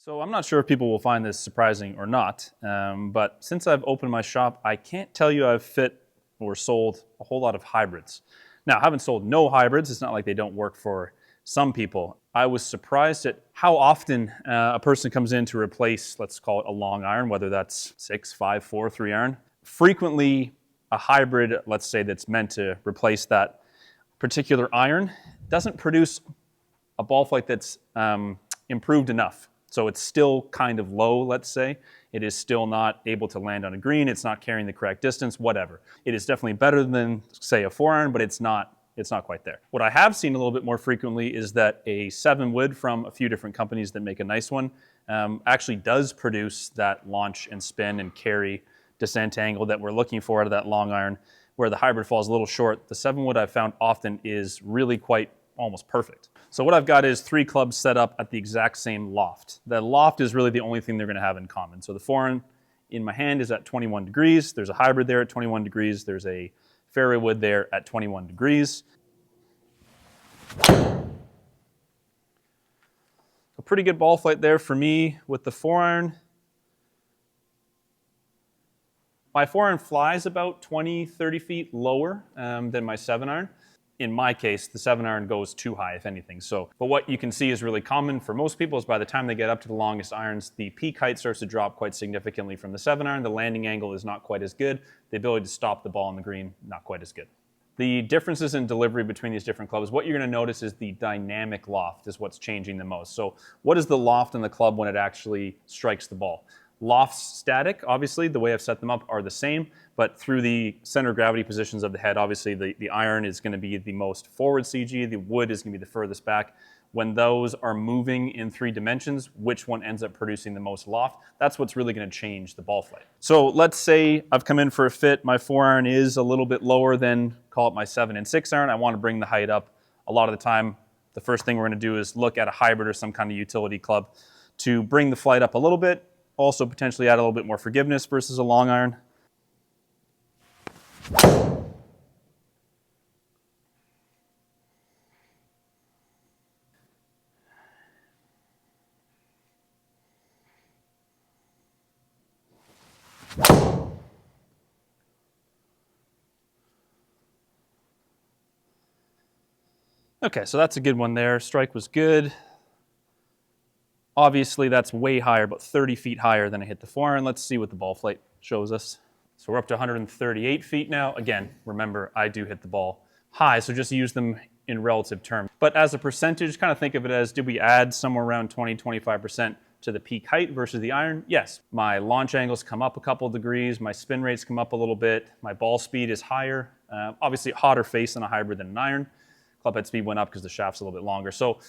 So I'm not sure if people will find this surprising or not, but since I've opened my shop, I can't tell you I've fit or sold a whole lot of hybrids. Now, I haven't sold no hybrids. It's not like they don't work for some people. I was surprised at how often a person comes in to replace, let's call it a long iron, whether that's 6, 5, 4, 3 iron. Frequently, a hybrid, let's say that's meant to replace that particular iron, doesn't produce a ball flight that's improved enough. So it's still kind of low, let's say. It is still not able to land on a green. It's not carrying the correct distance, whatever. It is definitely better than, say, a 4-iron, but it's not quite there. What I have seen a little bit more frequently is that a 7-wood from a few different companies that make a nice one actually does produce that launch and spin and carry descent angle that we're looking for out of that long iron, where the hybrid falls a little short. The 7-wood I've found often is really quite almost perfect. So what I've got is 3 clubs set up at the exact same loft. The loft is really the only thing they're going to have in common. So the 4-iron in my hand is at 21 degrees. There's a hybrid there at 21 degrees. There's a fairway wood there at 21 degrees. A pretty good ball flight there for me with the 4-iron. My 4-iron flies about 20, 30 feet lower than my 7-iron. In my case, the 7-iron goes too high, if anything. But what you can see is really common for most people is by the time they get up to the longest irons, the peak height starts to drop quite significantly from the 7-iron. The landing angle is not quite as good. The ability to stop the ball on the green, not quite as good. The differences in delivery between these different clubs, what you're going to notice is the dynamic loft is what's changing the most. So what is the loft in the club when it actually strikes the ball? Lofts static, obviously, the way I've set them up are the same, but through the center of gravity positions of the head, obviously the iron is going to be the most forward CG, the wood is going to be the furthest back. When those are moving in 3 dimensions, which one ends up producing the most loft? That's what's really going to change the ball flight. So let's say I've come in for a fit, my 4-iron is a little bit lower than, call it my 7 and 6-iron. I want to bring the height up. A lot of the time, the first thing we're going to do is look at a hybrid or some kind of utility club to bring the flight up a little bit. Also potentially add a little bit more forgiveness versus a long iron. Okay, so that's a good one there. Strike was good. Obviously, that's way higher, about 30 feet higher than I hit the 4-iron. Let's see what the ball flight shows us. So we're up to 138 feet now. Again, remember, I do hit the ball high, so just use them in relative terms. But as a percentage, kind of think of it as, did we add somewhere around 20, 25% to the peak height versus the iron? Yes. My launch angles come up a couple of degrees. My spin rates come up a little bit. My ball speed is higher. Obviously, hotter face than a hybrid than an iron. Club head speed went up because the shaft's a little bit longer. So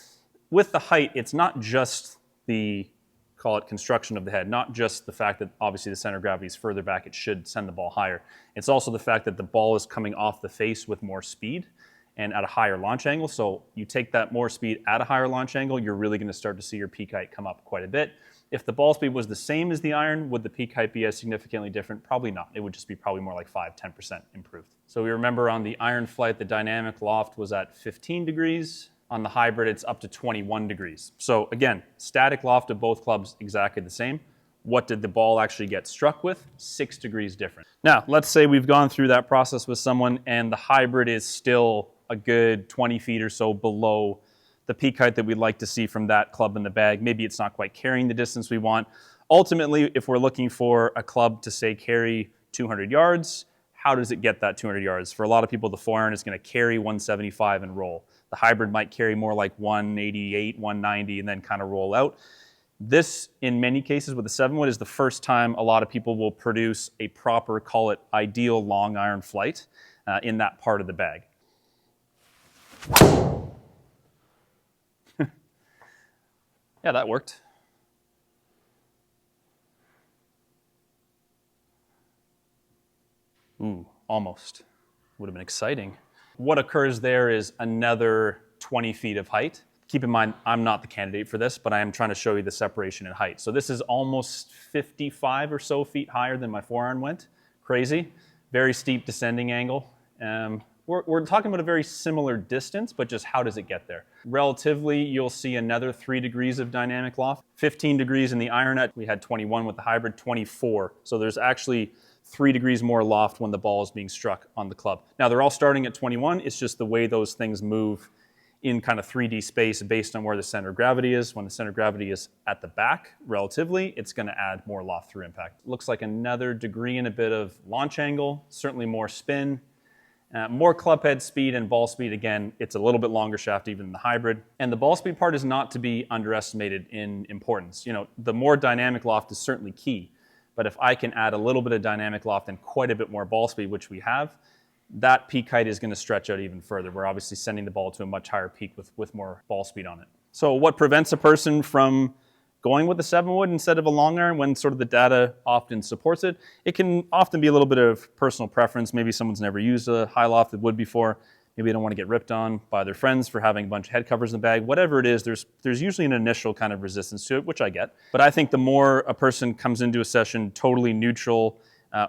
with the height, it's not just the, call it construction of the head, not just the fact that obviously the center of gravity is further back, it should send the ball higher. It's also the fact that the ball is coming off the face with more speed and at a higher launch angle. So you take that more speed at a higher launch angle, you're really going to start to see your peak height come up quite a bit. If the ball speed was the same as the iron, would the peak height be as significantly different? Probably not. It would just be probably more like 5, 10% improved. So we remember on the iron flight, the dynamic loft was at 15 degrees. On the hybrid, it's up to 21 degrees. So again, static loft of both clubs exactly the same. What did the ball actually get struck with? 6 degrees different. Now, let's say we've gone through that process with someone and the hybrid is still a good 20 feet or so below the peak height that we'd like to see from that club in the bag. Maybe it's not quite carrying the distance we want. Ultimately, if we're looking for a club to say carry 200 yards, how does it get that 200 yards? For a lot of people, the 4-iron is going to carry 175 and roll. The hybrid might carry more like 188, 190, and then kind of roll out. This, in many cases with the 7-wood, is the first time a lot of people will produce a proper, call it ideal long iron flight in that part of the bag. Yeah, that worked. Ooh, almost. Would have been exciting. What occurs there is another 20 feet of height. Keep in mind, I'm not the candidate for this, but I am trying to show you the separation in height. So this is almost 55 or so feet higher than my 4-iron went. Crazy. Very steep descending angle. we're talking about a very similar distance, but just how does it get there? Relatively, you'll see another 3 degrees of dynamic loft. 15 degrees in the iron net. We had 21 with the hybrid, 24. So there's actually 3 degrees more loft when the ball is being struck on the club. Now, they're all starting at 21. It's just the way those things move in kind of 3D space based on where the center of gravity is. When the center of gravity is at the back, relatively, it's going to add more loft through impact. Looks like another degree and a bit of launch angle, certainly more spin. More club head speed and ball speed. Again, it's a little bit longer shaft even in the hybrid. And the ball speed part is not to be underestimated in importance. You know, the more dynamic loft is certainly key. But if I can add a little bit of dynamic loft and quite a bit more ball speed, which we have, that peak height is going to stretch out even further. We're obviously sending the ball to a much higher peak with more ball speed on it. So what prevents a person from going with a 7-wood instead of a long iron when sort of the data often supports it? It can often be a little bit of personal preference. Maybe someone's never used a high lofted wood before. Maybe they don't want to get ripped on by their friends for having a bunch of head covers in the bag. Whatever it is, there's usually an initial kind of resistance to it, which I get. But I think the more a person comes into a session totally neutral,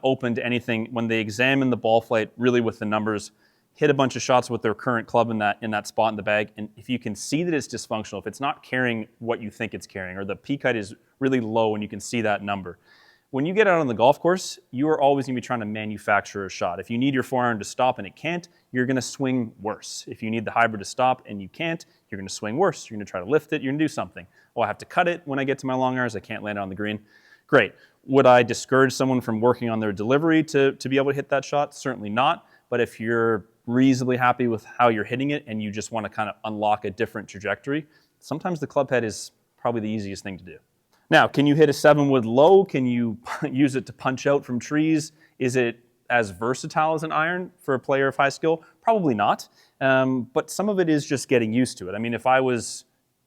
open to anything, when they examine the ball flight really with the numbers, hit a bunch of shots with their current club in that spot in the bag, and if you can see that it's dysfunctional, if it's not carrying what you think it's carrying, or the peak height is really low and you can see that number, when you get out on the golf course, you are always going to be trying to manufacture a shot. If you need your forehand to stop and it can't, you're going to swing worse. If you need the hybrid to stop and you can't, you're going to swing worse. You're going to try to lift it, you're going to do something. Oh, I have to cut it when I get to my long irons, I can't land it on the green. Great. Would I discourage someone from working on their delivery to be able to hit that shot? Certainly not. But if you're reasonably happy with how you're hitting it and you just want to kind of unlock a different trajectory, sometimes the club head is probably the easiest thing to do. Now, can you hit a 7-wood low? Can you use it to punch out from trees? Is it as versatile as an iron for a player of high skill? Probably not. But some of it is just getting used to it. I mean, if I was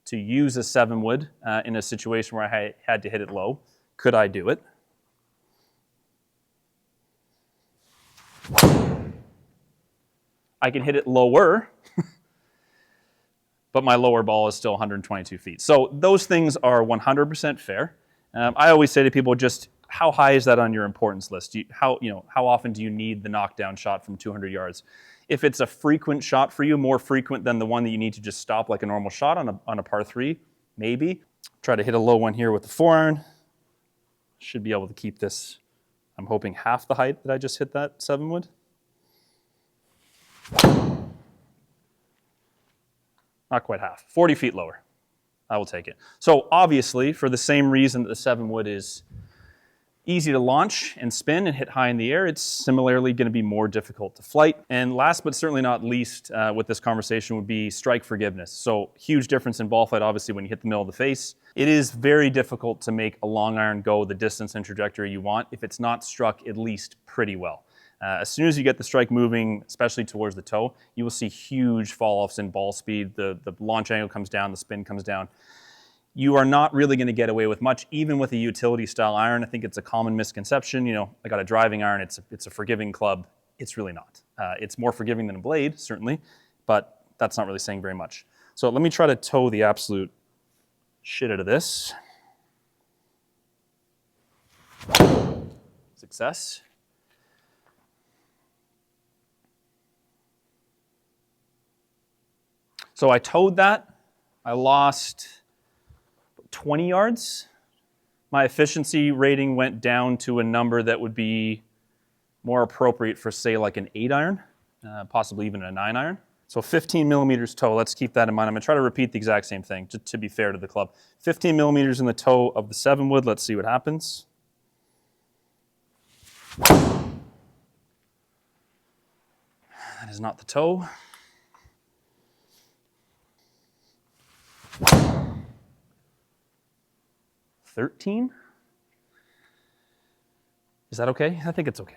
to use a 7-wood in a situation where I had to hit it low, could I do it? I can hit it lower, but my lower ball is still 122 feet. So those things are 100% fair. I always say to people, just how high is that on your importance list? How often do you need the knockdown shot from 200 yards? If it's a frequent shot for you, more frequent than the one that you need to just stop like a normal shot on a par 3, maybe. Try to hit a low one here with the forehand. Should be able to keep this, I'm hoping, half the height that I just hit that 7-wood. Not quite half, 40 feet lower. I will take it. So obviously, for the same reason that the 7-wood is easy to launch and spin and hit high in the air, it's similarly going to be more difficult to flight. And last but certainly not least with this conversation would be strike forgiveness. So huge difference in ball flight, obviously, when you hit the middle of the face. It is very difficult to make a long iron go the distance and trajectory you want if it's not struck at least pretty well. As soon as you get the strike moving, especially towards the toe, you will see huge fall-offs in ball speed. The launch angle comes down, the spin comes down. You are not really going to get away with much, even with a utility-style iron. I think it's a common misconception. You know, I got a driving iron, it's a forgiving club. It's really not. It's more forgiving than a blade, certainly, but that's not really saying very much. So let me try to toe the absolute shit out of this. Success. So I towed that. I lost 20 yards. My efficiency rating went down to a number that would be more appropriate for, say, like an 8-iron, possibly even a 9-iron. So 15 millimeters toe, let's keep that in mind. I'm going to try to repeat the exact same thing, just to be fair to the club. 15 millimeters in the toe of the 7-wood. Let's see what happens. That is not the toe. 13? Is that okay? I think it's okay.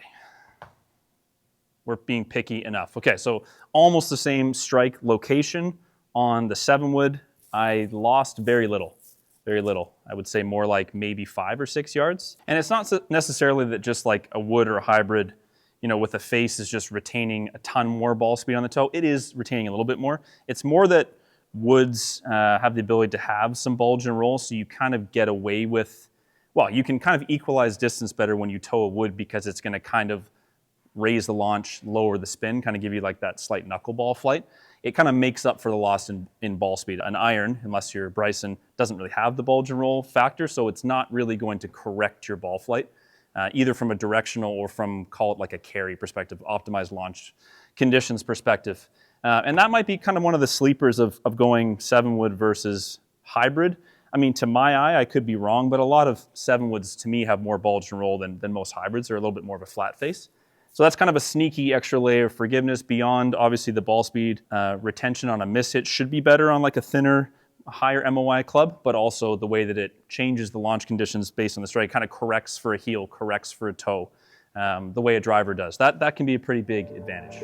We're being picky enough. Okay, so almost the same strike location on the 7-wood. I lost very little. Very little. I would say more like maybe 5 or 6 yards. And it's not necessarily that just like a wood or a hybrid, you know, with a face is just retaining a ton more ball speed on the toe. It is retaining a little bit more. It's more that woods have the ability to have some bulge and roll, so you kind of get away with, well, you can kind of equalize distance better when you tow a wood because it's going to kind of raise the launch, lower the spin, kind of give you like that slight knuckleball flight. It kind of makes up for the loss in ball speed. An iron, unless you're Bryson, doesn't really have the bulge and roll factor, so it's not really going to correct your ball flight, either from a directional or from, call it like a carry perspective, optimized launch conditions perspective. And that might be kind of one of the sleepers of going 7-wood versus hybrid. I mean, to my eye, I could be wrong, but a lot of 7-woods to me have more bulge and roll than most hybrids. They're a little bit more of a flat face. So that's kind of a sneaky extra layer of forgiveness beyond, obviously, the ball speed. Retention on a miss hit should be better on like a thinner, higher MOI club, but also the way that it changes the launch conditions based on the strike, kind of corrects for a heel, corrects for a toe, the way a driver does. That can be a pretty big advantage.